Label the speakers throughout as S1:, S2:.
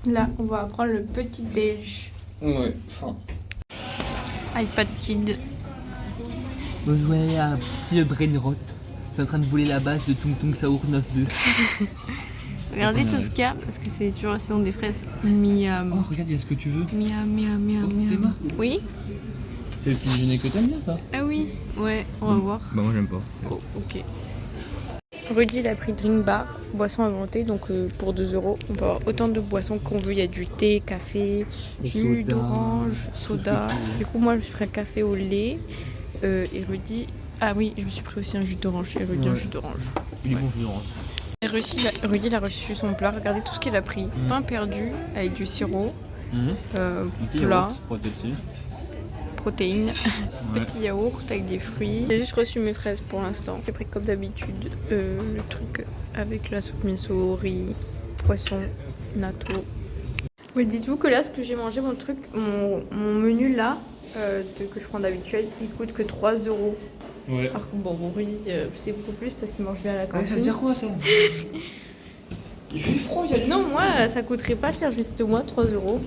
S1: Là, on va prendre le petit déj.
S2: Ouais, enfin.
S1: iPad Kid.
S3: On va jouer à un petit brain rot. Je suis en train de voler la base de Tung Tung Saour 9-2.
S1: Regardez tout ce qu'il y a, parce que c'est toujours la saison des fraises. Miam.
S3: Oh, regarde, il y a ce que tu veux.
S1: Miam, miam, miam,
S3: Oh,
S1: miam.
S3: Théma.
S1: Oui.
S3: C'est le petit déjeuner que t'aimes bien, ça?
S1: Ah oui. Ouais, on va voir.
S3: Bah, moi, j'aime pas.
S1: Oh, ok. Rudy, il a pris drink bar, boisson à volonté, donc pour 2 €, on peut avoir autant de boissons qu'on veut. Il y a du thé, café, jus d'orange, soda. Du coup, moi, je me suis pris un café au lait. Et Rudy, ah oui, je me suis pris aussi un jus d'orange. Et Rudy, un jus d'orange.
S3: Il est bon, jus d'orange.
S1: Et Rudy, il a reçu son plat. Regardez tout ce qu'il a pris. Pain perdu avec du sirop, plat, protéines, petit yaourt avec des fruits. J'ai juste reçu mes fraises pour l'instant. J'ai pris comme d'habitude le truc avec la soupe miso, riz, poisson, natto. Mais dites-vous que là, ce que j'ai mangé, mon menu là, que je prends d'habitude, il coûte que 3 €.
S2: Ouais.
S1: Alors que bon, Rudy, c'est beaucoup plus parce qu'il mange bien à la
S3: Ouais,
S1: cantine.
S3: ça veut dire quoi, ça? Il fait froid, il y a...
S1: Non, moi, ça coûterait pas cher, juste moi, 3 €.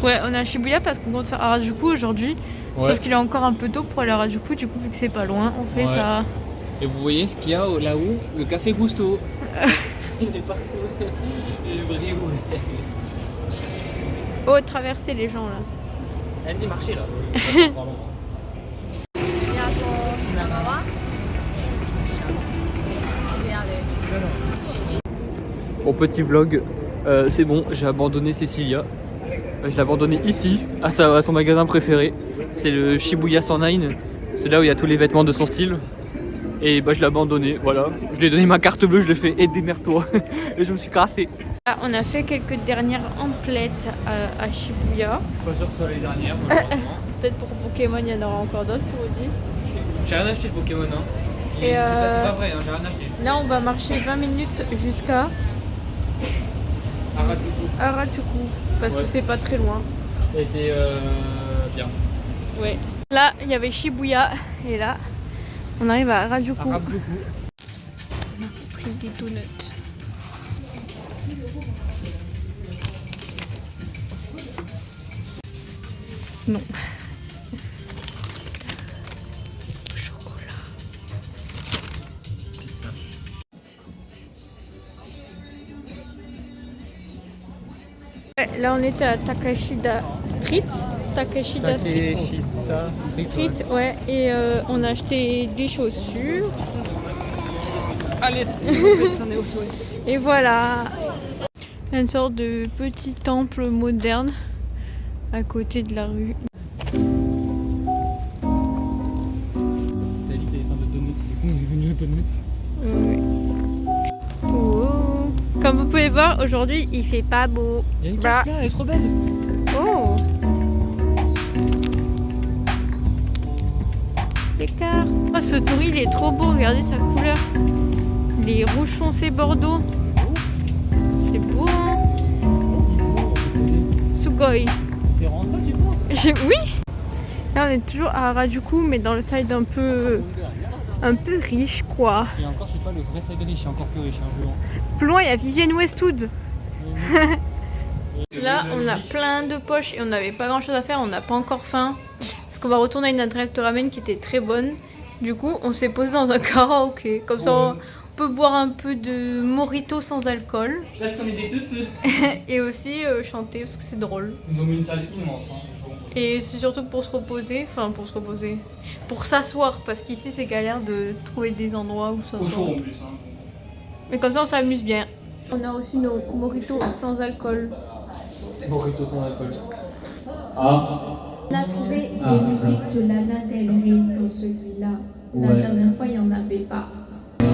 S1: Ouais, on est à Shibuya parce qu'on compte faire Harajuku aujourd'hui.
S2: Ouais.
S1: Sauf qu'il est encore un peu tôt pour aller à Harajuku, du coup, vu que c'est pas loin, on fait
S2: Ouais.
S1: ça.
S2: Et vous voyez ce qu'il y a là-haut? Le café Gusto. Il est partout. Il brille.
S1: Oh, traverser les gens là.
S2: Vas-y, marchez là. Bon, petit vlog, c'est bon, j'ai abandonné Cecilia. Je l'ai abandonné ici, à son magasin préféré. C'est le Shibuya 109. C'est là où il y a tous les vêtements de son style. Et bah je l'ai abandonné, voilà. Je lui ai donné ma carte bleue, je lui ai fait aide-démerde-toi. Et je me suis cassé.
S1: Ah, on a fait quelques dernières emplettes à Shibuya.
S2: Pas sûr que ce soit les dernières, malheureusement.
S1: Peut-être pour Pokémon, il y en aura encore d'autres pour Rudy.
S2: J'ai rien acheté de Pokémon, hein.
S1: Et
S2: C'est pas vrai, hein, j'ai rien acheté.
S1: Là, on va marcher 20 minutes jusqu'à Harajuku. Parce que c'est pas très loin.
S2: Et c'est bien.
S1: Ouais. Là, il y avait Shibuya. Et là, on arrive à Harajuku. On a pris des donuts. Non. Chocolat. Ouais, là, on était à Takashida Street. Takashida Street.
S2: Street.
S1: Ouais. Et on a acheté des chaussures.
S2: Allez, s'il vous plaît, c'est un SOS.
S1: Et voilà. Une sorte de petit temple moderne à côté de la rue.
S2: T'as dit que t'avais faim de donuts, du coup on est venu aux donuts.
S1: Oh. Comme vous pouvez voir, aujourd'hui il fait pas beau.
S2: Il y a une
S1: Bah.
S2: carte là, elle est trop belle.
S1: Oh. L'écart. Oh, ce tour il est trop beau, regardez sa couleur. Les rouges foncés bordeaux. C'est beau, hein. Sugoi.
S2: C'est vraiment ça, tu penses?
S1: Oui. Là on est toujours à Harajuku, mais dans le side un peu riche quoi.
S2: Et encore, c'est pas le vrai side riche, c'est encore plus riche, hein, jouant.
S1: Plus loin il y a Vivienne Westwood. Là on a plein de poches et on n'avait pas grand chose à faire, on n'a pas encore faim. Parce qu'on va retourner à une adresse de ramen qui était très bonne. Du coup on s'est posé dans un karaoké. Comme ça on peut boire un peu de mojito sans alcool.
S2: Parce qu'on est des peupeux.
S1: Et aussi chanter parce que c'est drôle.
S2: Ils ont mis une salle immense, hein.
S1: Et c'est surtout pour pour s'asseoir, parce qu'ici c'est galère de trouver des endroits où
S2: Au
S1: s'asseoir.
S2: chaud en plus, hein.
S1: Mais comme ça on s'amuse bien. On a reçu nos mojitos sans alcool.
S2: Burrito sans alcool. Ah.
S4: On a trouvé des musiques de Lana Del Rey dans celui-là. La dernière fois, il n'y en avait pas.
S2: Faut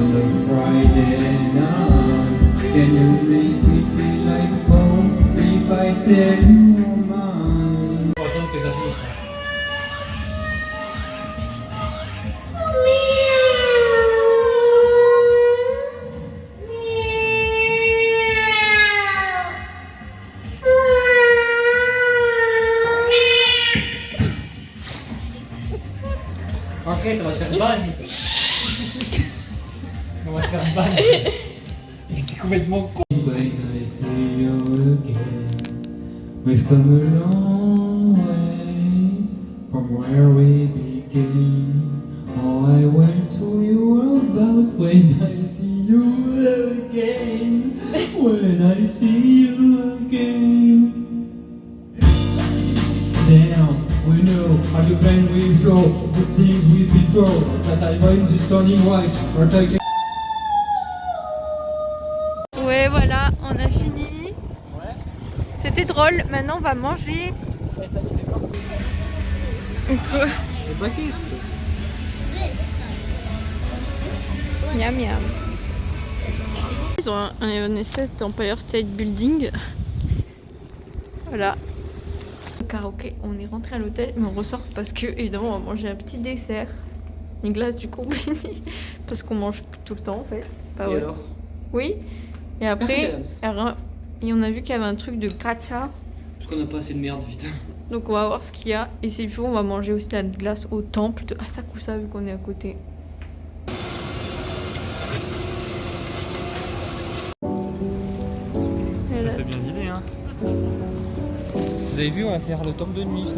S2: attendre que ça finisse. Arrête, on va se faire ban. On va se faire ban. T'es complètement con. When I see you again, we've come a long way from where we began. Oh, I went to you about when I see you again. When I see you again. Damn, we know how the pain we flow, good things we've been through. That I find this turning white, or take.
S1: Ouais, voilà, on a fini. C'était drôle, maintenant on va manger. Quoi? Miam miam. Ils ont une espèce d'Empire State Building. Voilà. Karaoké, on est rentré à l'hôtel, mais on ressort parce que évidemment on va manger un petit dessert, une glace du combini, parce qu'on mange tout le temps en fait. Pas vrai.
S2: Alors?
S1: Oui. Et après, et on a vu qu'il y avait un truc de gacha.
S2: Parce qu'on n'a pas assez de merde, vite.
S1: Donc on va voir ce qu'il y a. Et s'il faut, on va manger aussi la glace au temple de Asakusa vu qu'on est à côté.
S2: Ça c'est bien l'idée, hein. Vous avez vu, on va faire le temple de nuit.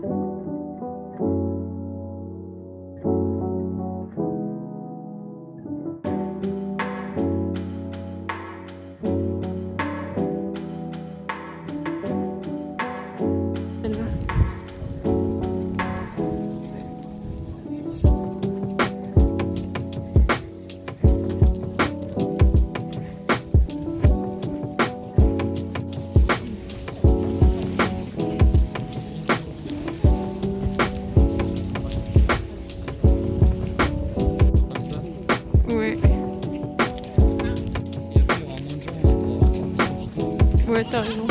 S1: Ouais, t'as raison.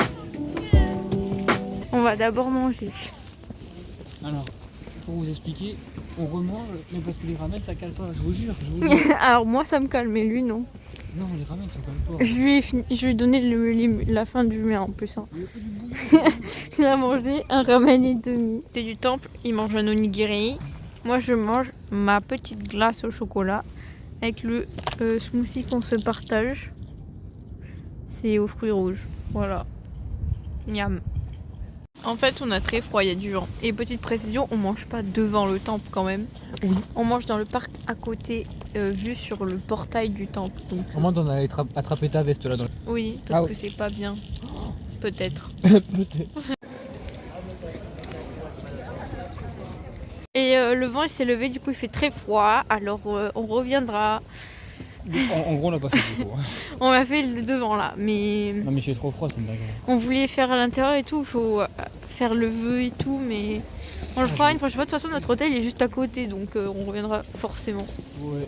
S1: On va d'abord manger.
S2: Alors, pour vous expliquer, on remange, mais parce que les ramen ça cale pas, je vous jure.
S1: Alors moi ça me calme, mais lui non.
S2: Non, les ramen ça cale pas.
S1: Je lui ai donné la fin du mien en plus. Hein. Il a mangé un ramen et demi. C'est du temple, il mange un onigiri. Moi je mange ma petite glace au chocolat avec le smoothie qu'on se partage. C'est aux fruits rouges. Voilà. Miam. En fait, on a très froid, il y a du vent. Et petite précision, on mange pas devant le temple quand même.
S2: Oui.
S1: On mange dans le parc à côté, vue sur le portail du temple. Donc,
S2: Au moins, on a attrapé ta veste là.
S1: oui, parce que c'est pas bien. Peut-être.
S2: Peut-être.
S1: Et le vent il s'est levé, du coup il fait très froid. Alors on reviendra.
S2: En gros, on l'a pas fait du coup.
S1: On a fait le devant là, mais
S2: Non, mais il fait trop froid, c'est une dinguerie.
S1: on voulait faire à l'intérieur et tout. Il faut faire le vœu et tout, mais on le fera une prochaine fois. De toute façon, notre hôtel est juste à côté, donc on reviendra forcément.
S2: Ouais.